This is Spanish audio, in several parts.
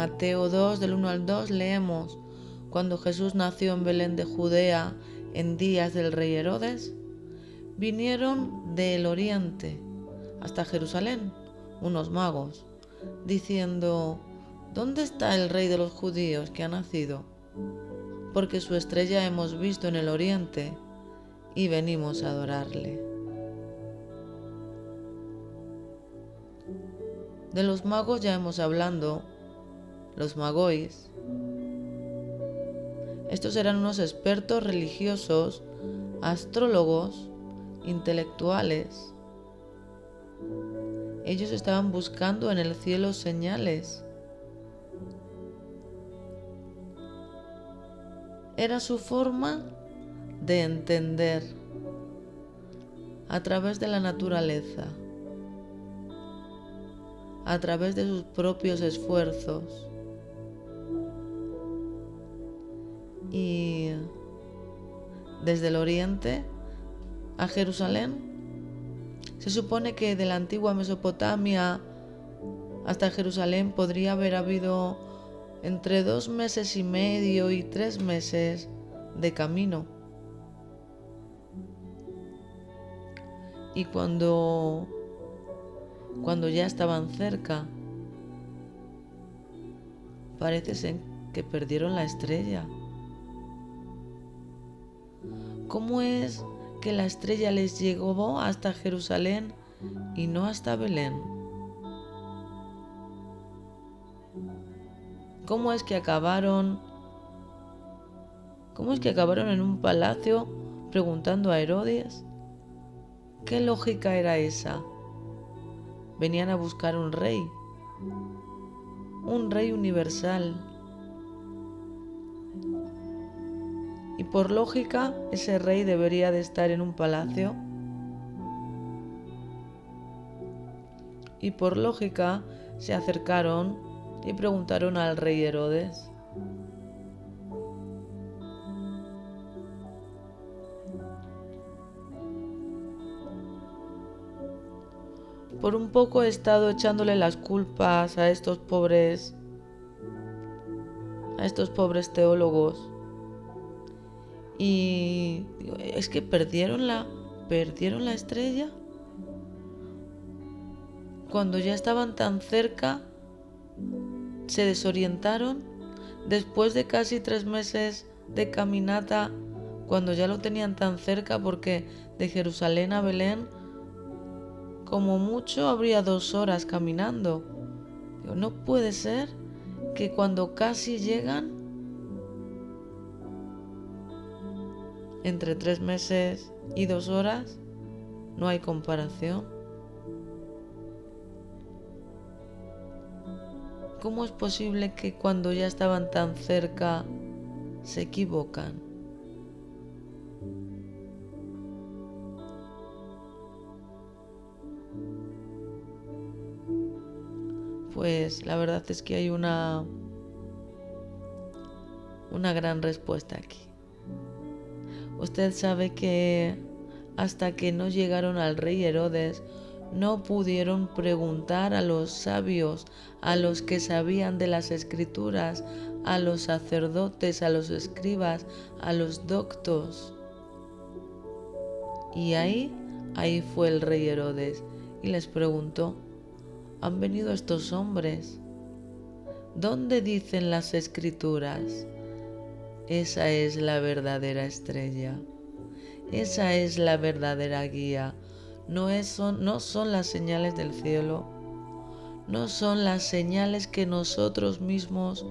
Mateo 2, del 1 al 2, leemos: Cuando Jesús nació en Belén de Judea, en días del rey Herodes, vinieron del oriente hasta Jerusalén unos magos, diciendo: ¿Dónde está el rey de los judíos que ha nacido? Porque su estrella hemos visto en el oriente y venimos a adorarle. De los magos ya hemos hablado, los magois. Estos eran unos expertos religiosos, astrólogos, intelectuales. Ellos estaban buscando en el cielo señales. Era su forma de entender a través de la naturaleza, a través de sus propios esfuerzos. Y desde el oriente a Jerusalén, se supone que de la antigua Mesopotamia hasta Jerusalén podría haber habido entre 2 meses y medio y 3 meses de camino. Y cuando ya estaban cerca, parece ser que perdieron la estrella. ¿Cómo es que la estrella les llegó hasta Jerusalén y no hasta Belén? ¿Cómo es que acabaron en un palacio preguntando a Herodes? ¿Qué lógica era esa? Venían a buscar un rey universal. Y por lógica, ese rey debería de estar en un palacio. Y por lógica, se acercaron y preguntaron al rey Herodes. Por un poco he estado echándole las culpas a estos pobres teólogos. Y digo, es que perdieron la estrella. Cuando ya estaban tan cerca, se desorientaron. Después de casi 3 meses de caminata, cuando ya lo tenían tan cerca, porque de Jerusalén a Belén, como mucho habría 2 horas caminando. Digo, no puede ser que cuando casi llegan, entre 3 meses y 2 horas, no hay comparación. ¿Cómo es posible que cuando ya estaban tan cerca se equivocan? Pues la verdad es que hay una gran respuesta aquí. Usted sabe que hasta que no llegaron al rey Herodes, no pudieron preguntar a los sabios, a los que sabían de las escrituras, a los sacerdotes, a los escribas, a los doctos. Y ahí fue el rey Herodes y les preguntó: ¿han venido estos hombres? ¿Dónde dicen las escrituras? Esa es la verdadera estrella. Esa es la verdadera guía. No son las señales del cielo. No son las señales que nosotros mismos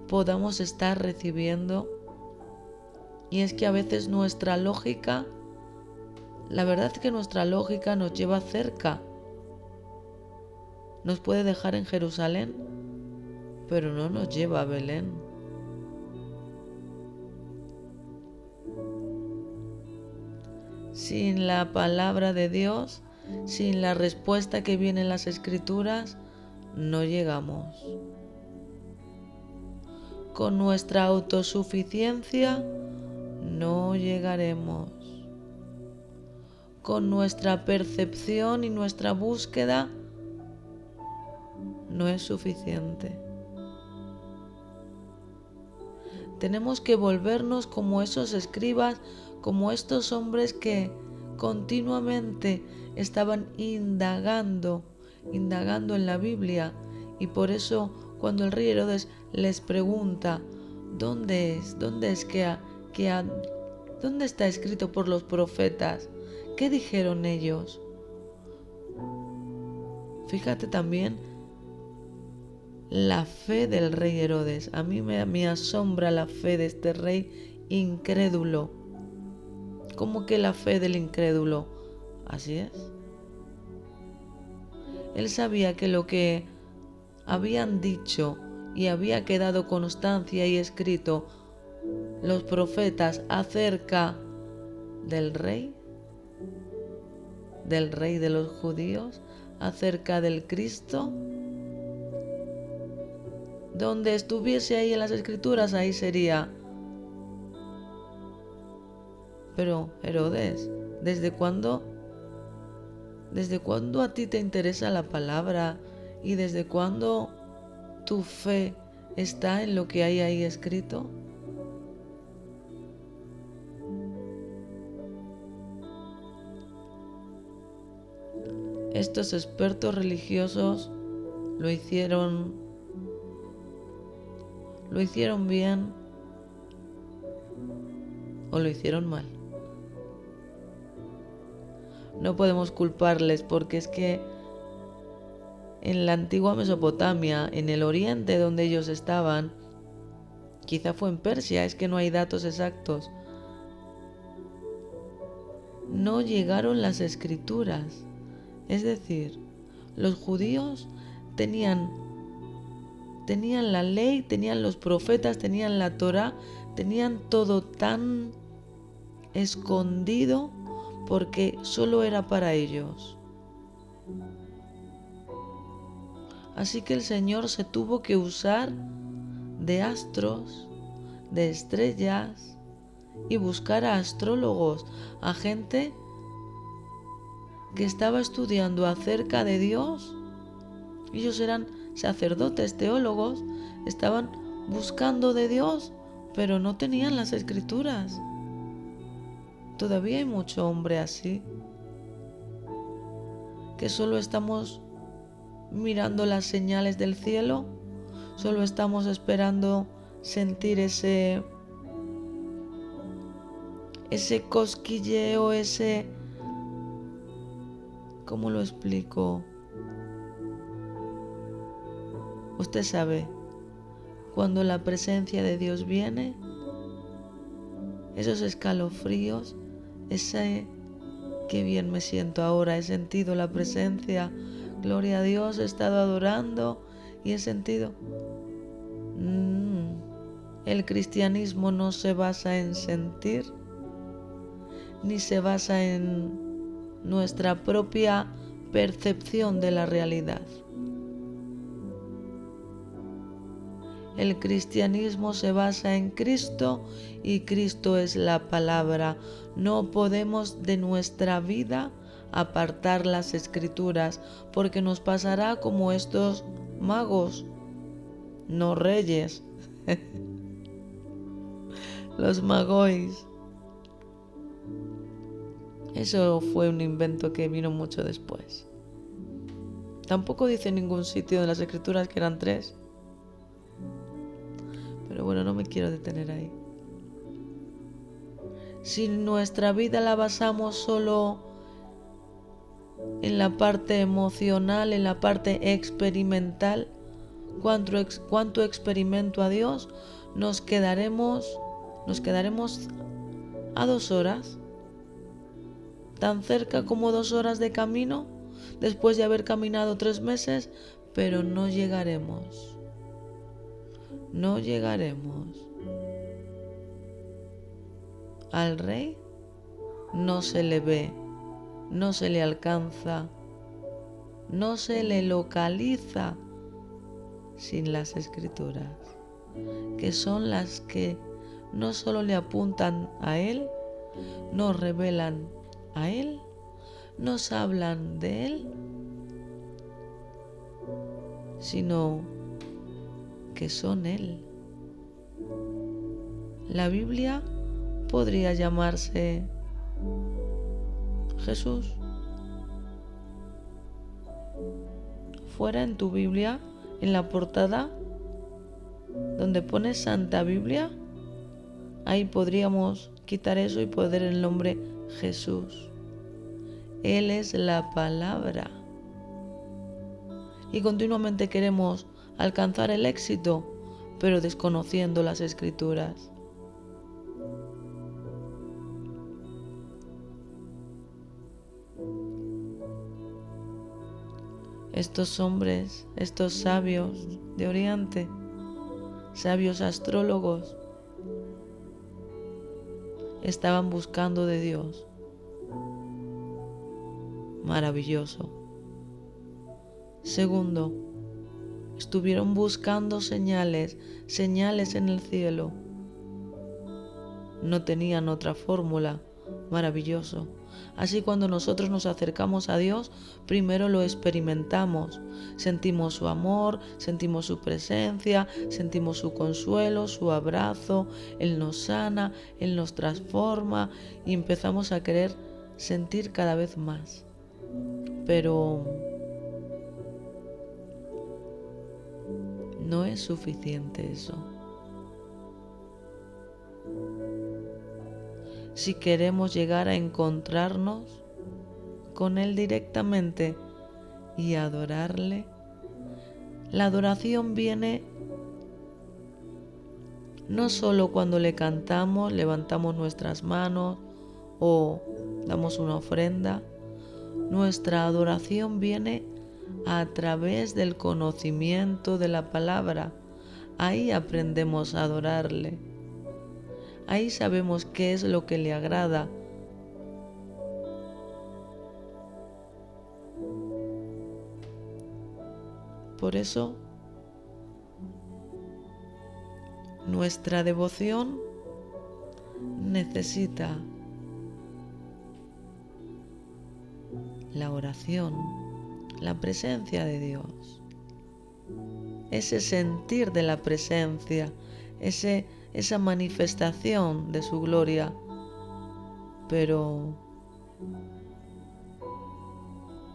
podamos estar recibiendo. Y es que a veces nuestra lógica, la verdad es que nuestra lógica nos lleva cerca. Nos puede dejar en Jerusalén, pero no nos lleva a Belén. Sin la palabra de Dios, sin la respuesta que viene en las escrituras, no llegamos. Con nuestra autosuficiencia no llegaremos. Con nuestra percepción y nuestra búsqueda no es suficiente. Tenemos que volvernos como esos escribas, como estos hombres que continuamente estaban indagando en la Biblia. Y por eso cuando el rey Herodes les pregunta, ¿dónde está escrito por los profetas? ¿Qué dijeron ellos? Fíjate también la fe del rey Herodes. A mí me asombra la fe de este rey incrédulo. ¿Cómo que la fe del incrédulo? Así es. Él sabía que lo que habían dicho y había quedado constancia y escrito los profetas acerca del rey de los judíos, acerca del Cristo, donde estuviese ahí en las escrituras, ahí sería. Pero Herodes, ¿desde cuándo a ti te interesa la palabra? ¿Y desde cuándo tu fe está en lo que hay ahí escrito? Estos expertos religiosos lo hicieron bien o lo hicieron mal. No podemos culparles porque es que en la antigua Mesopotamia, en el oriente donde ellos estaban, quizá fue en Persia, es que no hay datos exactos, no llegaron las escrituras. Es decir, los judíos tenían la ley, tenían los profetas, tenían la Torá, tenían todo tan escondido porque solo era para ellos. Así que el Señor se tuvo que usar de astros, de estrellas, y buscar a astrólogos, a gente que estaba estudiando acerca de Dios. Ellos eran sacerdotes, teólogos, estaban buscando de Dios, pero no tenían las escrituras. Todavía hay mucho hombre así, que solo estamos mirando las señales del cielo, solo estamos esperando sentir ese cosquilleo, ¿cómo lo explico? Usted sabe, cuando la presencia de Dios viene, esos escalofríos, qué bien me siento ahora, he sentido la presencia, gloria a Dios, he estado adorando y he sentido. El cristianismo no se basa en sentir, ni se basa en nuestra propia percepción de la realidad. El cristianismo se basa en Cristo y Cristo es la palabra. No podemos de nuestra vida apartar las escrituras porque nos pasará como estos magos, no reyes, los magois. Eso fue un invento que vino mucho después. Tampoco dice en ningún sitio de las escrituras que eran 3. Pero bueno, no me quiero detener ahí. Si nuestra vida la basamos solo en la parte emocional, en la parte experimental, ¿cuánto experimento a Dios? Nos quedaremos a 2 horas, tan cerca como 2 horas de camino, después de haber caminado 3 meses, pero no llegaremos. Al rey no se le ve, no se le alcanza, no se le localiza sin las escrituras, que son las que no solo le apuntan a él, nos revelan a él, nos hablan de él, sino que son él. La Biblia podría llamarse Jesús. Fuera en tu Biblia, en la portada, donde pone Santa Biblia, ahí podríamos quitar eso y poner el nombre Jesús. Él es la palabra. Y continuamente queremos alcanzar el éxito, pero desconociendo las Escrituras. Estos hombres, estos sabios de Oriente, sabios astrólogos, estaban buscando de Dios. Maravilloso. Segundo, estuvieron buscando señales en el cielo. No tenían otra fórmula. Maravilloso. Así cuando nosotros nos acercamos a Dios, primero lo experimentamos. Sentimos su amor, sentimos su presencia, sentimos su consuelo, su abrazo. Él nos sana, Él nos transforma y empezamos a querer sentir cada vez más. Pero no es suficiente eso. Si queremos llegar a encontrarnos con Él directamente y adorarle, la adoración viene no solo cuando le cantamos, levantamos nuestras manos o damos una ofrenda. Nuestra adoración viene a través del conocimiento de la palabra. Ahí aprendemos a adorarle. Ahí sabemos qué es lo que le agrada. Por eso, nuestra devoción necesita la oración, la presencia de Dios, ese sentir de la presencia, esa manifestación de su gloria. Pero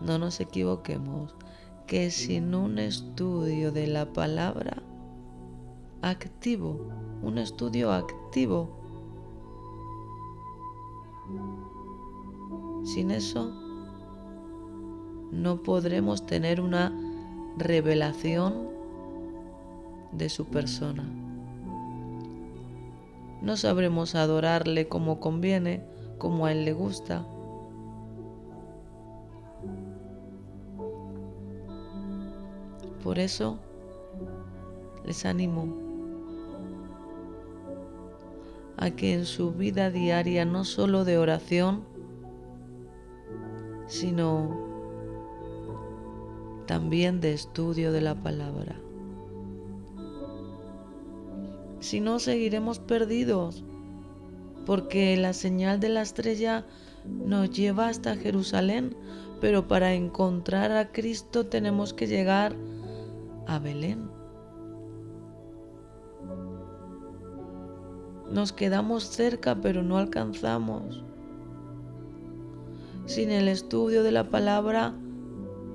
no nos equivoquemos, que sin un estudio de la palabra activo, un estudio activo, sin eso no podremos tener una revelación de su persona. No sabremos adorarle como conviene, como a Él le gusta. Por eso les animo a que en su vida diaria, no solo de oración, sino también de estudio de la palabra. Si no, seguiremos perdidos, porque la señal de la estrella nos lleva hasta Jerusalén, pero para encontrar a Cristo tenemos que llegar a Belén. Nos quedamos cerca, pero no alcanzamos. Sin el estudio de la palabra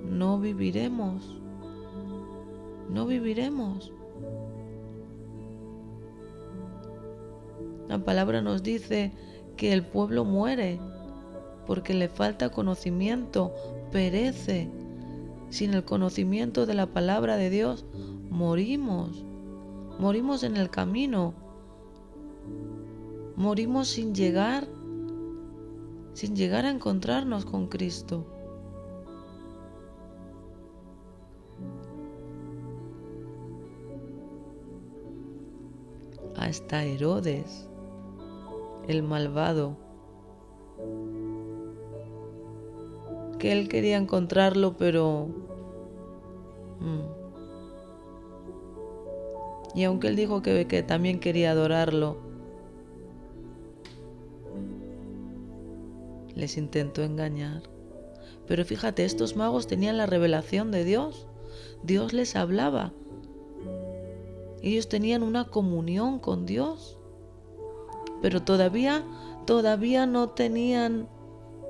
no viviremos. No viviremos. La palabra nos dice que el pueblo muere porque le falta conocimiento, perece. Sin el conocimiento de la palabra de Dios, morimos. Morimos en el camino. Morimos sin llegar a encontrarnos con Cristo. Hasta Herodes, el malvado, que él quería encontrarlo, pero y aunque él dijo que también quería adorarlo, les intentó engañar. Pero fíjate, estos magos tenían la revelación de Dios. Dios les hablaba. Ellos tenían una comunión con Dios. pero todavía no tenían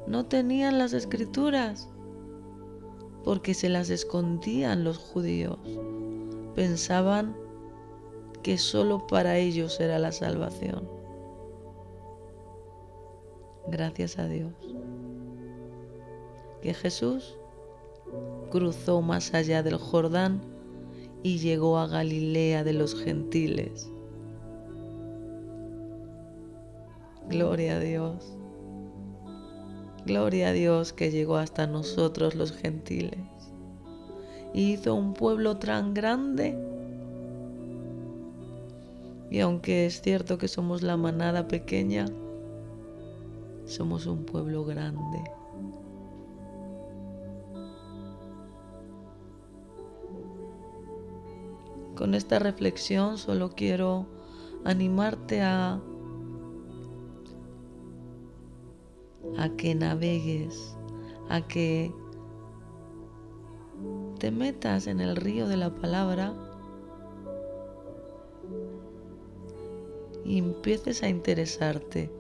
las escrituras, porque se las escondían los judíos. Pensaban que solo para ellos era la salvación. Gracias a Dios que Jesús cruzó más allá del Jordán y llegó a Galilea de los gentiles. Gloria a Dios. Gloria a Dios que llegó hasta nosotros los gentiles y hizo un pueblo tan grande. Y aunque es cierto que somos la manada pequeña, somos un pueblo grande. Con esta reflexión solo quiero animarte a que navegues, a que te metas en el río de la palabra y empieces a interesarte.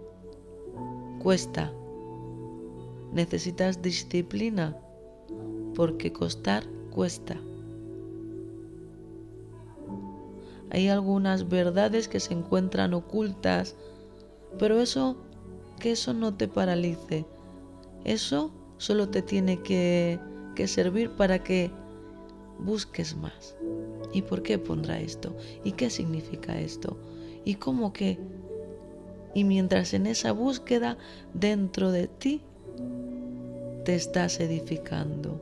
Cuesta, necesitas disciplina, porque costar cuesta. Hay algunas verdades que se encuentran ocultas, pero que eso no te paralice. Eso solo te tiene que servir para que busques más. ¿Y por qué pondrá esto? ¿Y qué significa esto? ¿Y cómo que? Y mientras en esa búsqueda dentro de ti te estás edificando.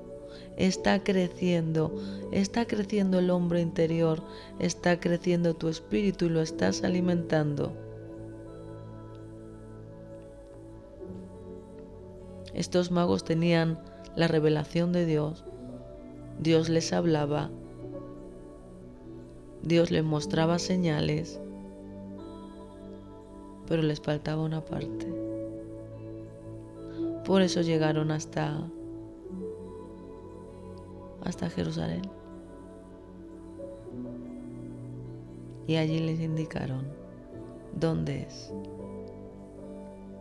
Está creciendo el hombre interior, está creciendo tu espíritu y lo estás alimentando. Estos magos tenían la revelación de Dios. Dios les hablaba. Dios les mostraba señales. Pero les faltaba una parte. Por eso llegaron hasta Jerusalén. Y allí les indicaron dónde es.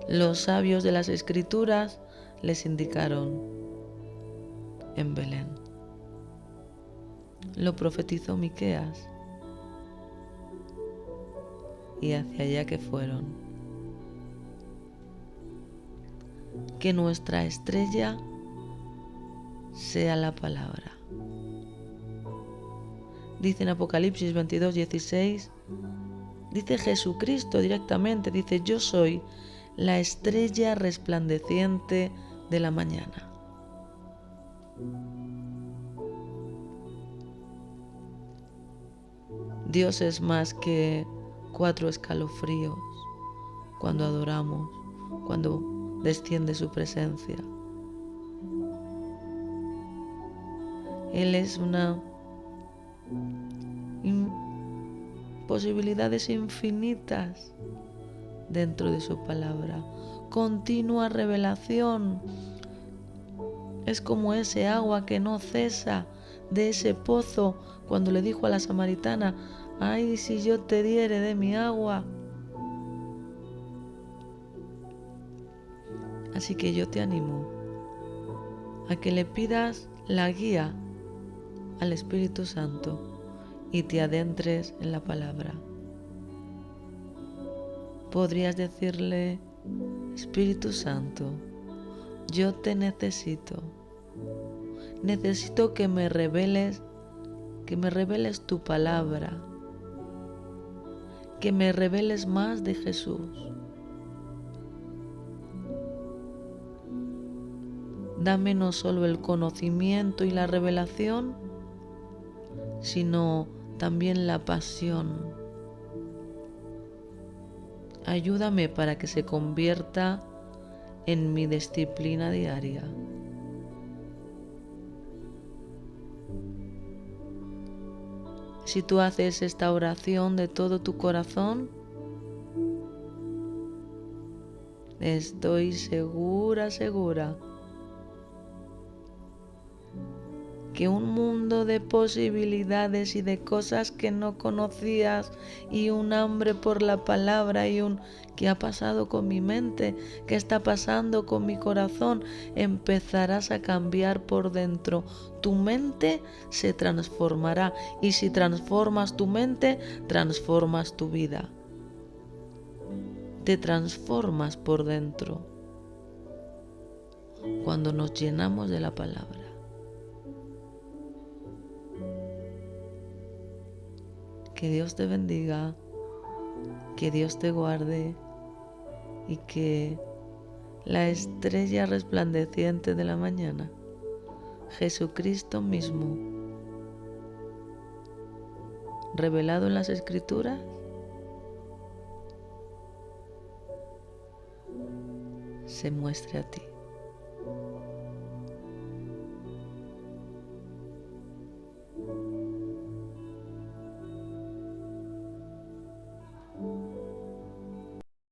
Los sabios de las Escrituras les indicaron en Belén. Lo profetizó Miqueas y hacia allá que fueron. Que nuestra estrella sea la palabra. Dice en Apocalipsis 22:16, dice Jesucristo directamente, dice: yo soy la estrella resplandeciente de la mañana. Dios es más que 4 escalofríos cuando adoramos, cuando desciende su presencia. Él es posibilidades infinitas dentro de su palabra. Continua revelación. Es como ese agua que no cesa de ese pozo cuando le dijo a la samaritana: ay, si yo te diere de mi agua. Así que yo te animo a que le pidas la guía al Espíritu Santo y te adentres en la palabra. Podrías decirle: Espíritu Santo, yo te necesito. Necesito que me reveles tu palabra, que me reveles más de Jesús. Dame no solo el conocimiento y la revelación, sino también la pasión. Ayúdame para que se convierta en mi disciplina diaria. Si tú haces esta oración de todo tu corazón, estoy segura que un mundo de posibilidades y de cosas que no conocías y un hambre por la palabra y un ¿qué ha pasado con mi mente? ¿Qué está pasando con mi corazón? Empezarás a cambiar por dentro. Tu mente se transformará y si transformas tu mente, transformas tu vida. Te transformas por dentro cuando nos llenamos de la palabra. Que Dios te bendiga, que Dios te guarde y que la estrella resplandeciente de la mañana, Jesucristo mismo, revelado en las Escrituras, se muestre a ti.